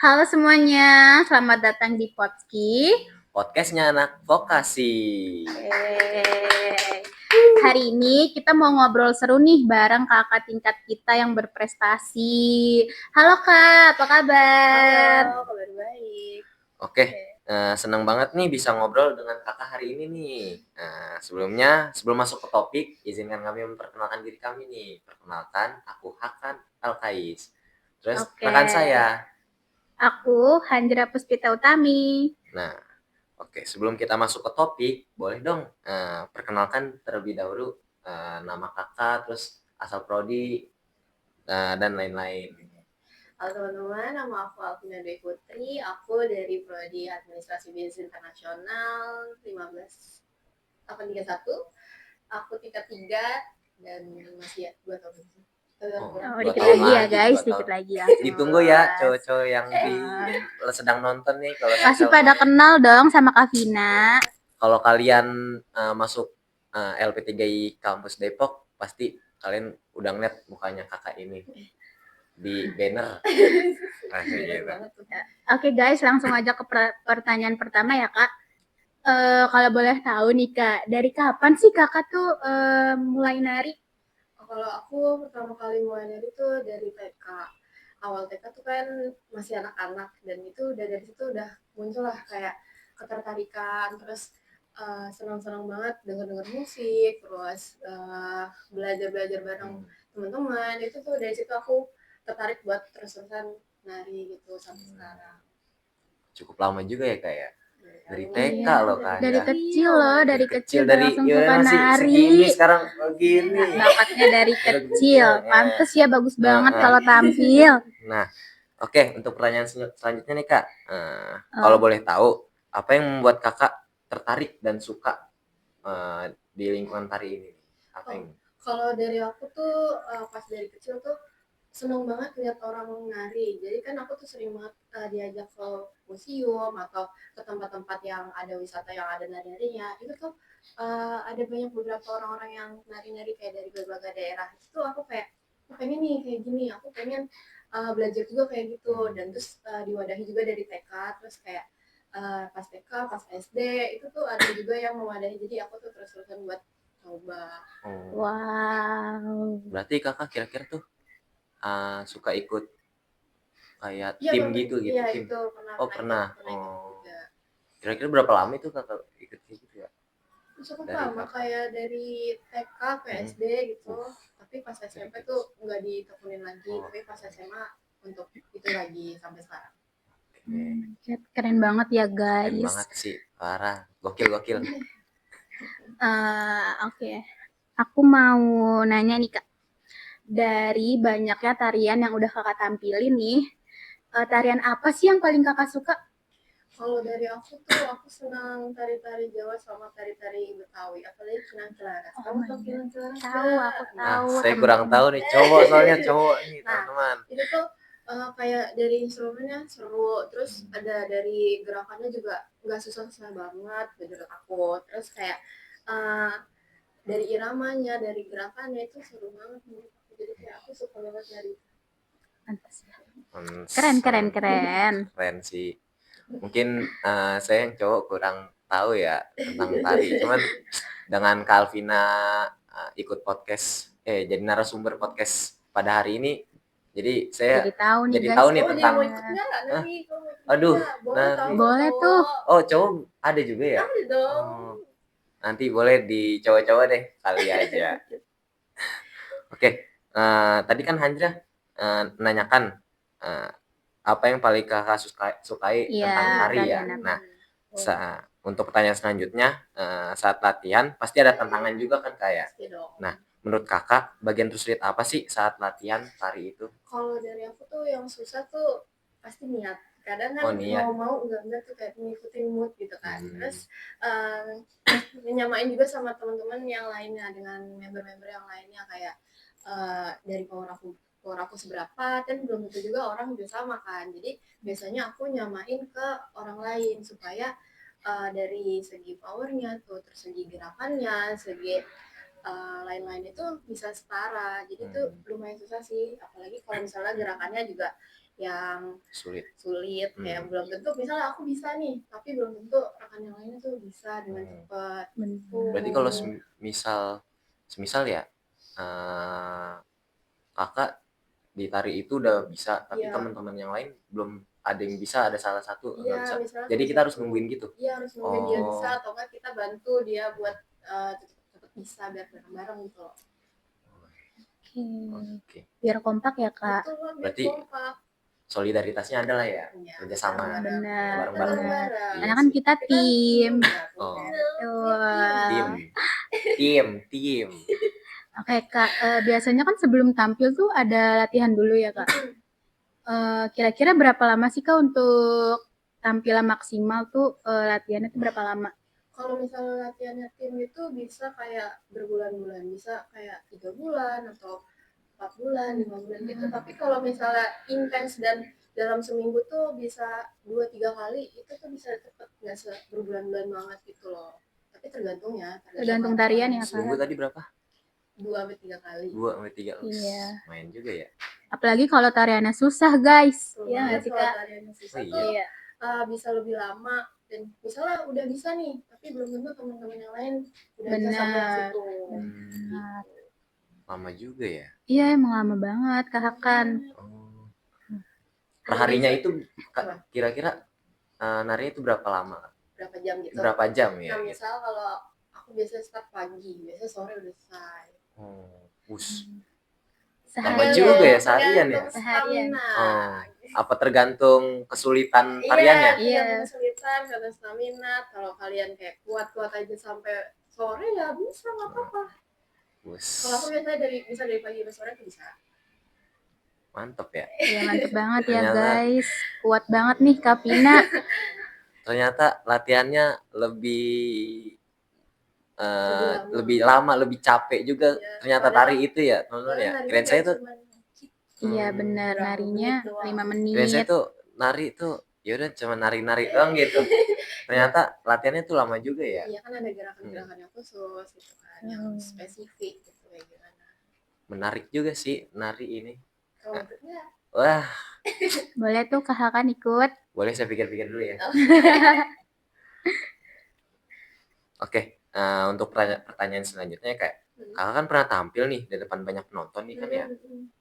Halo semuanya, selamat datang di Potski. Podcastnya anak vokasi. Hari ini kita mau ngobrol seru nih bareng kakak tingkat kita yang berprestasi. Halo Kak, apa kabar? Halo, kabar baik. Oke, senang banget nih bisa ngobrol dengan kakak hari ini nih. Sebelum masuk ke topik, izinkan kami memperkenalkan diri kami nih. Perkenalkan, aku Hakan Alkais. Terus Oke. rekan saya. Aku Hanjra Puspita Utami. Nah, oke, sebelum kita masuk ke topik, boleh dong perkenalkan terlebih dahulu nama kakak, terus asal prodi dan lain-lain. Halo teman-teman, nama aku Alvina Dwi Putri. Aku dari Prodi Administrasi Bisnis Internasional 15831. Aku tingkat 3 dan masih 2 tahun. Dikit lagi ya guys, dikit lagi ya. Ditunggu ya cowok-cowok yang sedang nonton nih. Kalau Pasti pada kenal dong sama Kak Vina. Kalau kalian masuk LP3I Kampus Depok, pasti kalian udah ngeliat mukanya kakak ini di banner. Oke guys, langsung aja ke pertanyaan pertama ya Kak. Kalau boleh tahu nih Kak, dari kapan sih Kakak tuh mulai nari? Kalau aku pertama kali mulai nari tuh dari TK. Awal TK tuh kan masih anak-anak dan itu udah dari situ udah muncul lah kayak ketertarikan, terus senang-senang banget denger musik, terus belajar-belajar bareng teman-teman. Itu tuh dari situ aku tertarik buat terus-terusan nari gitu sampai sekarang. Cukup lama juga ya kayak dari TK loh kan. Dari kecil loh, dari kecil dari langsung suka nari. segini sekarang begini. Bakatnya dari kecil, pantes ya bagus banget kalau tampil. Nah, oke, untuk pertanyaan selanjutnya nih Kak, kalau boleh tahu apa yang membuat kakak tertarik dan suka di lingkungan tari ini? Apa yang? Kalau dari aku tuh pas dari kecil tuh seneng banget lihat orang nari. Jadi kan aku tuh sering banget diajak ke museum atau ke tempat-tempat yang ada wisata yang ada nari-narinya. Itu tuh ada banyak beberapa orang-orang yang nari-nari kayak dari berbagai daerah. Itu aku kayak aku pengen nih kayak gini. Aku pengen belajar juga kayak gitu. Dan terus diwadahi juga dari TK. Terus kayak pas TK, pas SD itu tuh ada juga yang mewadahi. Jadi aku tuh terus-terusan buat coba. Wow. Berarti kakak kira-kira tuh suka ikut kayak ya, tim gitu Iya, tim. itu pernah. Pernah. Kira-kira berapa lama itu kakak ikut gitu ya? Cukup lama, kayak dari TK ke SD gitu. Tapi pas SMP tuh nggak ditekunin lagi, tapi pas SMA untuk itu lagi sampai sekarang. Keren banget ya guys. Keren banget sih, parah, gokil. Oke. Aku mau nanya nih Kak, dari banyaknya tarian yang udah Kakak tampilin nih, tarian apa sih yang paling Kakak suka? Kalau dari aku tuh, aku senang tari-tari Jawa sama tari-tari Betawi, apalagi Kinang Celaras. Kamu tahu Kinang Celaras? Tahu, aku tahu. Saya kurang tahu nih, cowok soalnya cowok nih teman-teman. Itu tuh kayak dari instrumennya seru, terus ada dari gerakannya juga nggak susah-susah banget menurut aku. Terus kayak dari iramanya, dari gerakannya itu seru banget menurut aku. Jadi kayak aku suka banget dari itu. Keren. Keren sih. Mungkin saya yang cowok kurang tahu ya tentang tari. Cuman dengan Kalvina ikut podcast, jadi narasumber podcast pada hari ini, jadi saya jadi tahu nih tentang. Aduh, boleh tuh. Oh, cowok ada juga ya? Ada dong. Nanti boleh di cowok-cowok deh kali aja. Oke, tadi kan Hanjra nanyakan apa yang paling kakak sukai tentang tari ya. Nah, untuk pertanyaan selanjutnya, saat latihan pasti ada tantangan juga kan kayak. Nah, menurut kakak bagian tersulit apa sih saat latihan tari itu? Kalau dari aku tuh yang susah tuh pasti niat. Kadang kan mau enggak tuh kayak ngikutin mood gitu kan. Terus menyamain juga sama teman-teman yang lainnya dengan member-member yang lainnya kayak dari power aku seberapa kan belum tentu juga orang juga sama kan. Jadi biasanya aku nyamain ke orang lain supaya dari segi powernya tuh, terus segi gerakannya, segi lain-lain itu bisa setara. Jadi tuh lumayan susah sih, apalagi kalau misalnya gerakannya juga yang Sulit. kayak belum tentu misalnya aku bisa nih tapi belum tentu rekan yang lainnya tuh bisa dengan cepat. Berarti kalau semisal ya kakak di tari itu udah bisa tapi Iya. teman-teman yang lain belum ada yang bisa, ada salah satu nggak bisa, Misalnya jadi salah kita harus satu. nungguin gitu. Iya, harus nungguin dia bisa atau enggak kita bantu dia buat cepet-cepet bisa biar bareng-bareng gitu loh. Oke. Biar kompak ya Kak. Betul, biar Berarti kompak. solidaritasnya ada lah ya, Iya, kerjasama Benar, bareng-bareng. benar. Iya Karena kan sih. kita tim. Oh, Betul. tim. Oke Kak, biasanya kan sebelum tampil tuh ada latihan dulu ya Kak. Kira-kira berapa lama sih Kak untuk tampilan maksimal tuh latihannya tuh berapa lama? Kalau misalnya latihannya tim itu bisa kayak berbulan-bulan, bisa kayak 3 bulan atau 4 bulan, 5 bulan gitu. Tapi kalau misalnya intens dan dalam seminggu tuh bisa 2-3 kali, itu tuh bisa cepet, nggak berbulan-bulan banget gitu loh. Tapi tergantung ya. Tergantung tarian ya Kak. Seminggu tadi berapa? 2-3 kali. 2-3. Iya. Main juga ya. Apalagi kalau tariannya susah guys. Iya Iya nggak sih kalau Kak? tariannya susah Oh, tuh iya. bisa lebih lama dan misalnya udah bisa nih, tapi belum tentu teman-teman yang lain udah bisa sampai Benar. situ. Benar. Lama juga ya. Iya emang lama banget Kak Hakan. Oh. Perharinya itu kira-kira nari itu berapa lama? Berapa jam gitu? Berapa jam ya? Nah misal kalau aku biasanya start pagi, biasanya sore udah selesai. Oh, bus. Seharian. Lama juga ya, seharian ya? Seharian. Oh, apa tergantung kesulitan tariannya? Iya, kesulitan, karena stamina. Kalau kalian kayak kuat-kuat aja sampai sore ya bisa, nggak apa-apa. Kalau aku biasanya bisa dari pagi sampai sore tuh bisa. Mantep ya. Iya mantep banget ya Ternyata- guys. Kuat banget nih Kak Pina. Ternyata latihannya lebih lama, lebih capek juga. Iya, Ternyata tari itu ya, teman-teman ya. narinya Kirain saya tuh Iya bener, berapa narinya menit doang. 5 kirain saya menit. tuh nari tuh ya udah cuma nari-nari doang gitu. Ternyata latihannya tuh lama juga ya. Iya kan ada gerakan-gerakan yang khusus gitu kan, yang spesifik gitu kayak gimana. Menarik juga sih nari ini. Kalau enggak, Wah, Boleh tuh Kak Hakan ikut. boleh saya pikir-pikir dulu ya. Oke, untuk pertanyaan selanjutnya kayak kakak kan pernah tampil nih di depan banyak penonton nih kan ya.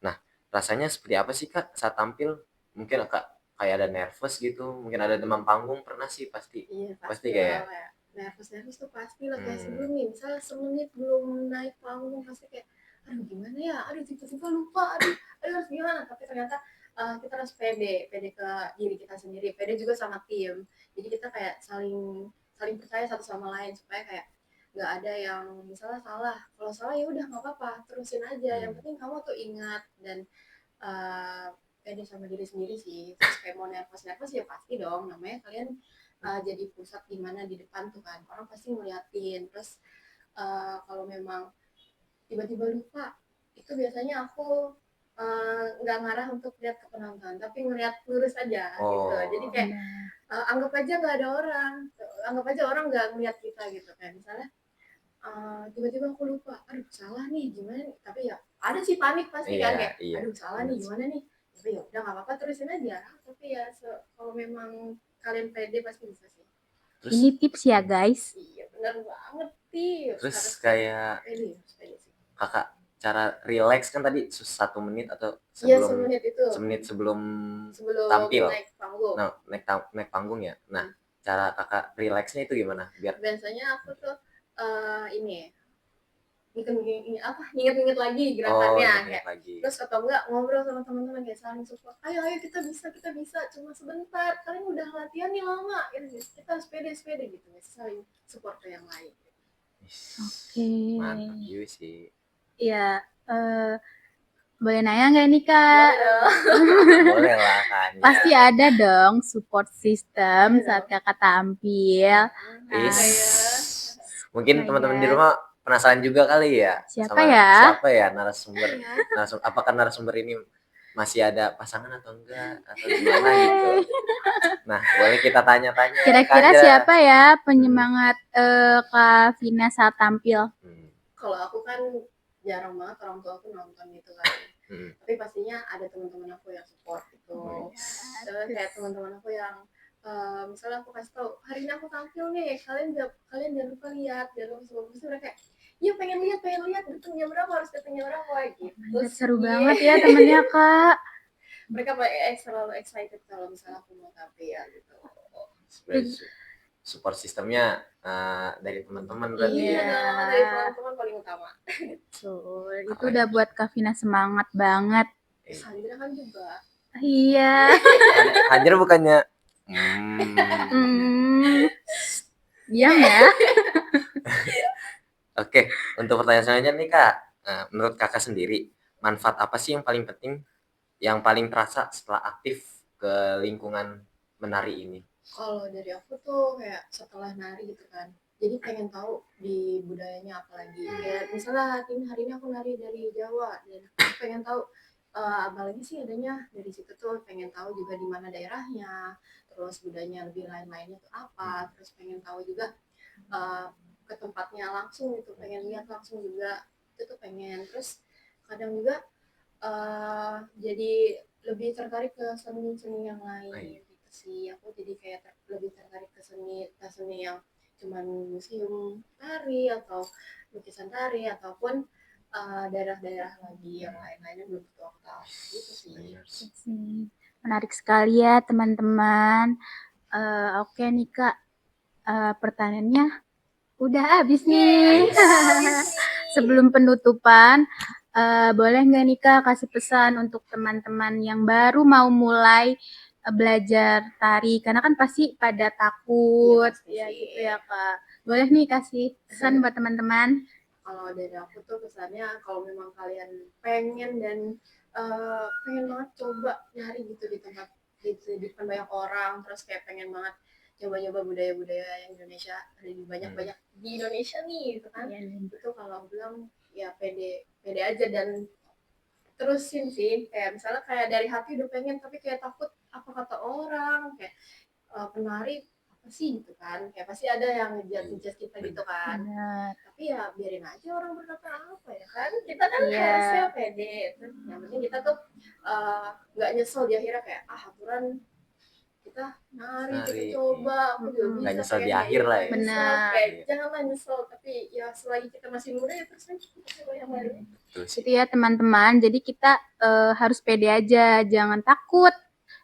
Nah, rasanya seperti apa sih Kak saat tampil? Mungkin Kak kayak ada nervous gitu, mungkin ada demam panggung, pernah sih pasti. Iya Pasti pasti kayak nervous tuh pasti lah kayak sebelum nih, misalnya semenit belum naik panggung pasti kayak aduh gimana ya, aduh tiba-tiba lupa, aduh harus gimana, tapi ternyata kita harus pede ke diri kita sendiri, pede juga sama tim, jadi kita kayak saling percaya satu sama lain supaya kayak nggak ada yang misalnya salah, kalau salah ya udah nggak apa-apa, terusin aja, yang penting kamu tuh ingat dan pede sama diri sendiri sih. Terus kayak mau nervous ya pasti dong, namanya kalian jadi pusat di mana di depan tuh kan, orang pasti ngeliatin. Terus kalau memang tiba-tiba lupa, itu biasanya aku nggak ngarah untuk lihat ke penonton, tapi ngeliat lurus aja gitu. Jadi kayak anggap aja nggak ada orang, anggap aja orang nggak ngeliat kita gitu. Kayak misalnya tiba-tiba aku lupa, aduh salah nih gimana nih, tapi ya ada sih panik pasti kan kayak aduh salah nih gimana nih, tapi ya udah nggak apa-apa terusin aja, tapi ya kalau memang kalian pede pasti bisa sih. Terus, ini tips ya guys. Iya benar banget tips. Terus kayak pede sih. kakak cara relax kan tadi 1 menit atau semenit sebelum tampil, naik panggung ya. Nah, cara kakak relaxnya itu gimana? Biar biasanya aku tuh ini inget-inget lagi gerakannya kayak lagi. Terus atau enggak ngobrol sama teman-teman kayak saling support, ayo kita bisa cuma sebentar, kalian udah latihan nih lama gitu, kita harus pede gitu, saling support ke yang lain. Oke. Mantap juga sih. Iya, boleh nanya nggak nih Kak? Boleh lah kan. Pasti ada dong support system saat kakak tampil. Mungkin teman-teman di rumah penasaran juga kali ya. Siapa ya narasumber? Apakah narasumber ini masih ada pasangan atau enggak atau gimana gitu? Nah, boleh kita tanya-tanya. Kira-kira siapa ya penyemangat Kak Vina saat tampil? Kalau aku kan jarang banget orang tua aku nonton gitu kan. Tapi pastinya ada teman-teman aku yang support gitu. gitu. Wis. Terus kayak teman-teman aku yang misalnya aku kasih tahu hari ini aku tampil nih, kalian jangan lupa lihat, jangan lupa sebelum mereka kayak iya pengen lihat datang jam berapa, harus datang jam berapa gitu. Seru banget ya temennya Kak. Mereka selalu excited kalau misalnya aku mau tampil gitu. Sebenarnya support sistemnya dari teman-teman berarti. Iya Iya. dong, dari teman-teman paling utama. Betul. Itu udah buat Kak Vina semangat banget. Sandra kan juga. Iya. Hajar bukannya Diam ya. Oke, untuk pertanyaan selanjutnya nih Kak, menurut Kakak sendiri, manfaat apa sih yang paling penting, yang paling terasa setelah aktif ke lingkungan menari ini? Kalau dari aku tuh kayak setelah nari gitu kan, jadi pengen tahu di budayanya apa lagi. Kayak misalnya hari ini aku nari dari Jawa dan aku pengen tahu apalagi sih adanya dari situ tuh, pengen tahu juga di mana daerahnya, terus budayanya lebih lain-lainnya tuh apa, terus pengen tahu juga ke tempatnya langsung gitu, pengen lihat langsung juga itu tuh pengen. Terus kadang juga jadi lebih tertarik ke seni-seni yang lain gitu sih. Aku jadi kayak lebih tertarik ke seni yang cuman museum tari atau lukisan tari ataupun daerah-daerah lagi yang lain-lainnya belum tentu aku tahu gitu sih. Menarik sekali ya teman-teman. Oke nih Kak, pertanyaannya udah habis nih. Sebelum penutupan, boleh nggak nih Kak kasih pesan untuk teman-teman yang baru mau mulai belajar tari? Karena kan pasti pada takut ya gitu ya Kak. Boleh nih kasih pesan buat teman-teman? Kalau dari aku tuh pesannya, kalau memang kalian pengen dan pengen banget coba nyari gitu di tempat di depan banyak orang, terus kayak pengen banget coba-coba budaya-budaya yang Indonesia, ada di banyak-banyak di Indonesia nih gitu kan. Itu kalau bilang ya pede aja dan terusin sih. Kayak misalnya kayak dari hati udah pengen tapi kayak takut apa kata orang, kayak penari apa sih gitu kan, kayak pasti ada yang ngejudge kita gitu kan. Tapi ya biarin aja orang berkata apa ya kan, kita kan harusnya pede. Terus yang penting kita tuh nggak nyesel di akhirnya, kayak aturan kita nari kita coba, aku juga bisa, nggak nyesel di pengen akhir lah ya. Benar. kayak janganlah nyesel, tapi ya selagi kita masih muda ya terus aja kita coba yang baru. Gitu ya teman-teman. Jadi kita harus pede aja, jangan takut.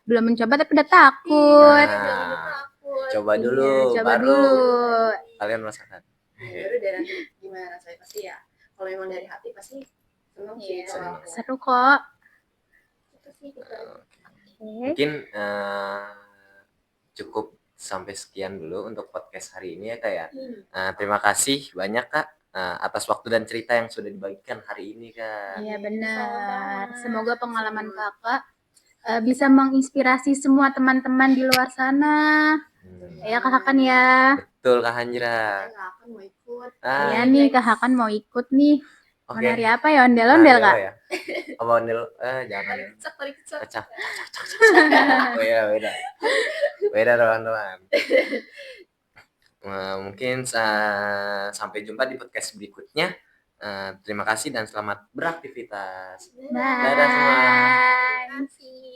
Belum mencoba tapi udah takut. Jangan takut. Coba dulu, Coba baru dulu. kalian merasakan. Baru deh nanti gimana rasanya, pasti ya. Kalau emang dari hati pasti seneng sih. Seru kok. Itu sih kita. Mungkin cukup sampai sekian dulu untuk podcast hari ini ya Kak ya. Terima kasih banyak Kak atas waktu dan cerita yang sudah dibagikan hari ini Kak. Iya benar. Semoga pengalaman Kakak bisa menginspirasi semua teman-teman di luar sana. Ya Kak Hakan ya. Betul Kak Hanjra. Kak Hakan mau ikut. Iya nih Kak Hakan mau ikut nih. Oke. Menari apa ya? Ondel-ondel Kak? Ya? Apa ondel? Jangan. Tarik kecak. Kecak. Oh iya beda. Beda teman-teman. Mungkin sampai jumpa di podcast berikutnya. Terima kasih dan selamat beraktivitas. Bye. Dadah semua. Terima kasih.